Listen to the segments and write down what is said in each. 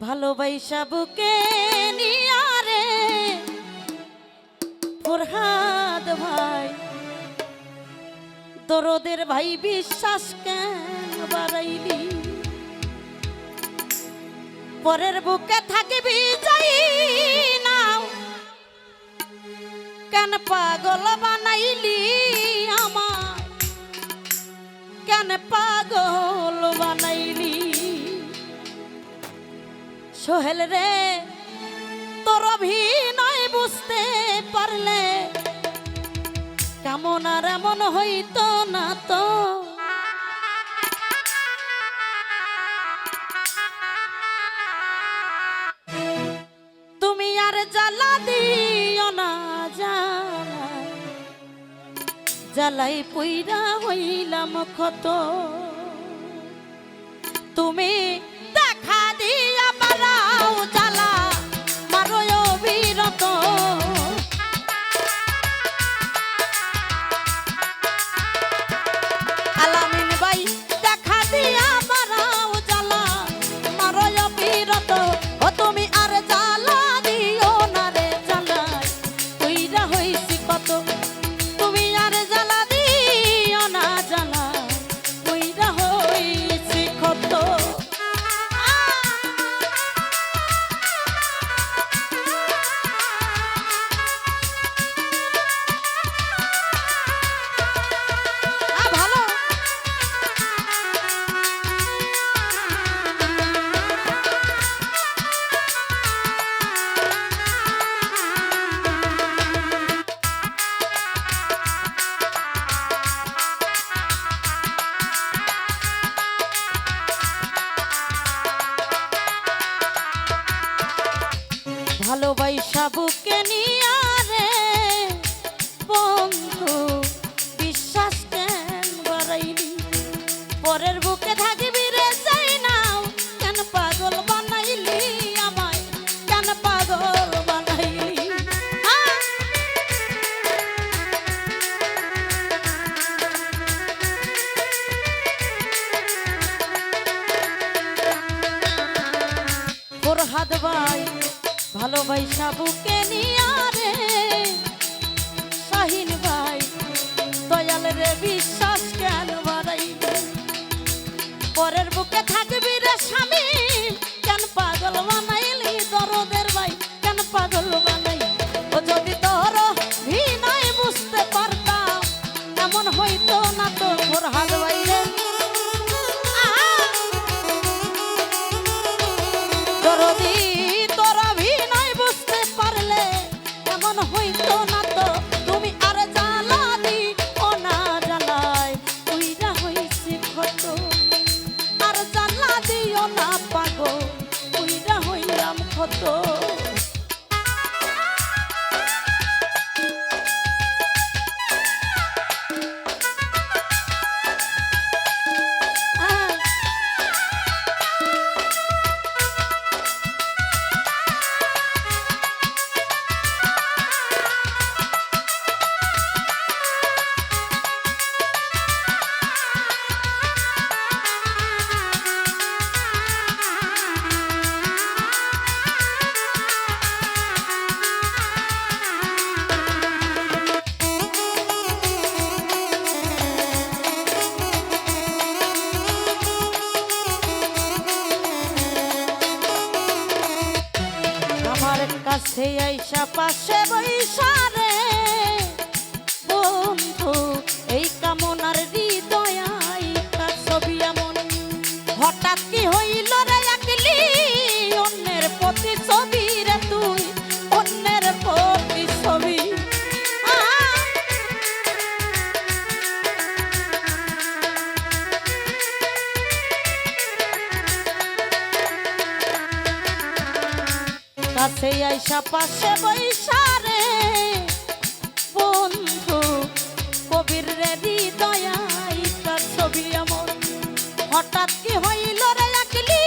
ভালোবাসা বুকে নিয়া রে ফরহাদ ভাই, দরদের ভাই বিশ্বাস কেন বাড়াইলি? পরের বুকে থাকিবি যাই নাও, কেন পাগল বানাইলি আমার, কেন পাগল বানাইলি? সোহেল রে তোর অভিনয় বুঝতে পারলে কেমন আর এমন হইতো না তো। তুমি আর জ্বালা দিও না, জ্বালাই পুইরা হইলাম ক্ষত। তুমি দেখা দিয়া বাড়াও জ্বালা মারো অবিরত। আলামিন ভাই দেখা দিয়া বাড়াও জ্বালা মারো অবিরত। ও তুমি আর জ্বালা দিও না রে, জ্বালাই পুইরা হইছি কত। তুমি আর জ্বালা দিও না, জ্বালা পুইরা হইছি কত। ভালোবাসা বুকে নিয়া রে বন্ধু বিশ্বাস কেন বাড়াইলি? পরের বুকে থাকিবি রে যাই নাও, কেন পাগল বানাইলি আমায়, কেন পাগল বানাইলি? ফরহাদ ভাই ভালোবাসা বুকে নিয়া রে, শাহিন ভাই দয়াল রে বিশ্বাস কেন বাড়াইলি? পরের বুকে থাকবি রে স্বামী, কেন পাগল বানাইলি? দরদের ভাই কেন পাগল বানাইলি? ও যদি তোর ভিনয় বুঝতে পারতাম এমন হইতো না তো। ফরহাদ ভাই রে দরদি হইতো না তো। তুমি আর জ্বালা দিও না, জ্বালায় পুইরা হইছি ক্ষত। আর জ্বালা দিও না পাগল, পুইরা হইলাম ক্ষত। কাছে আইসা পাশে বৈশা রে বন্ধু, এই কামনার হৃদয় আইকা ছবি এমন হঠাৎ কি হইল রে আঁকলি অন্যের প্রতি ছবি রে তুই, অন্যের প্রতি ছবি। কাছে আইসা পাশে বৈশা রে বন্ধু, কবির রে হৃদয় আইকা ছবি এমন হঠাৎ কি হইল রে আঁকলি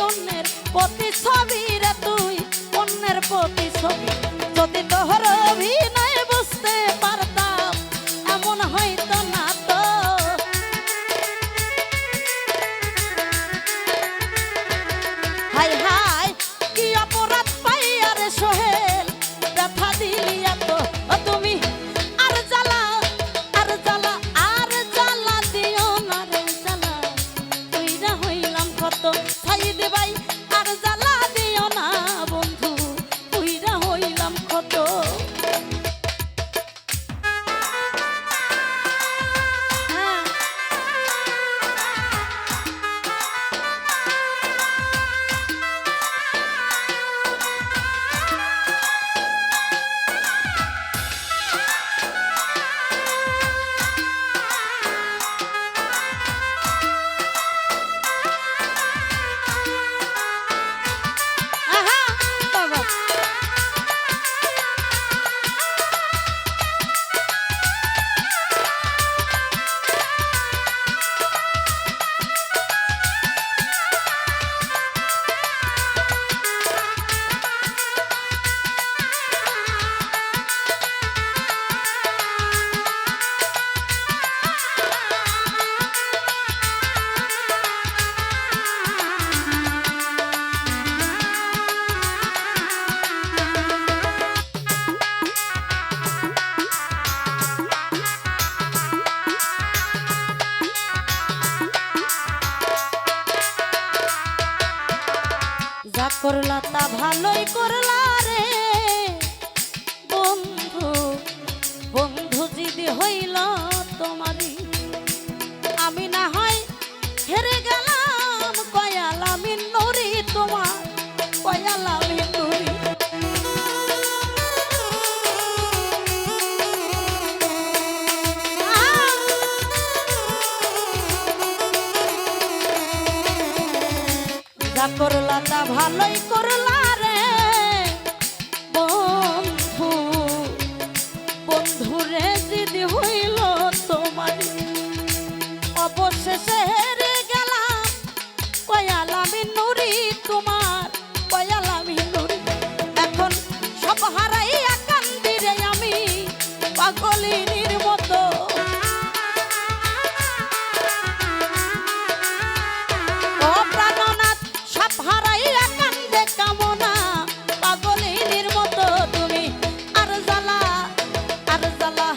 অন্যের প্রতি ছবি রে তুই, অন্যের প্রতি ছবি। যদি তোর অভিনয় বুঝতে পারতাম এমন হইতো না তো। হায় হায় যা করলা তা ভালোই করলা রে বন্ধু, বন্ধু যদি হইল তোমারই, আমি না হয় হেরে গেলাম কয়ালামি নুরি তোমার, কয়ালামি নুরি। যা করলা তা ভালোই করলা রে বন্ধু, বন্ধু রে যদি হইল তোমার, অবশেষে হেরে গেলাম কয়ালামি নুরি তোমার, কয়ালামি নুরি। এখন সব হারাইয়া কান্দি রে আমি পাগলিনীর মতো, ও প্রাণনাথ সব হারাইয়া কান্দে কামনা পাগলিনীর মতো। তুমি আর জ্বালা, আর জ্বালা,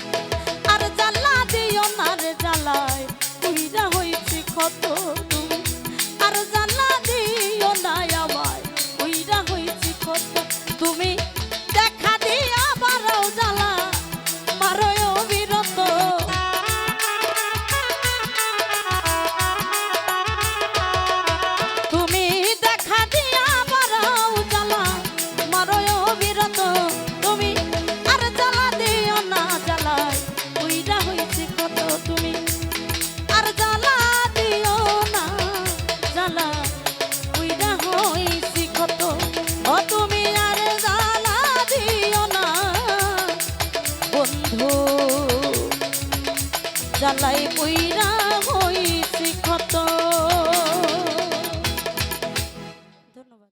আর জ্বালা দিও না রে জ্বালায় উইরা হইছি ক্ষত। তুমি আর জ্বালা দিও না আমায় উইরা হইছি ক্ষত। তুমি দেখা দিয়া বারাও জ্বালা মারয় অবিরত। তুমি দেখা দিয়া বারাও জ্বালা মারয় অবিরত। তুমি আর জ্বালা দিও না জ্বালায় উইরা হইছি ক্ষত। তুমি আর জ্বালা দিও না জ্বালা উইরা হইছি ক্ষত। ও তুমি আর জ্বালা দিও না বন্ধু, জ্বালাই উইরা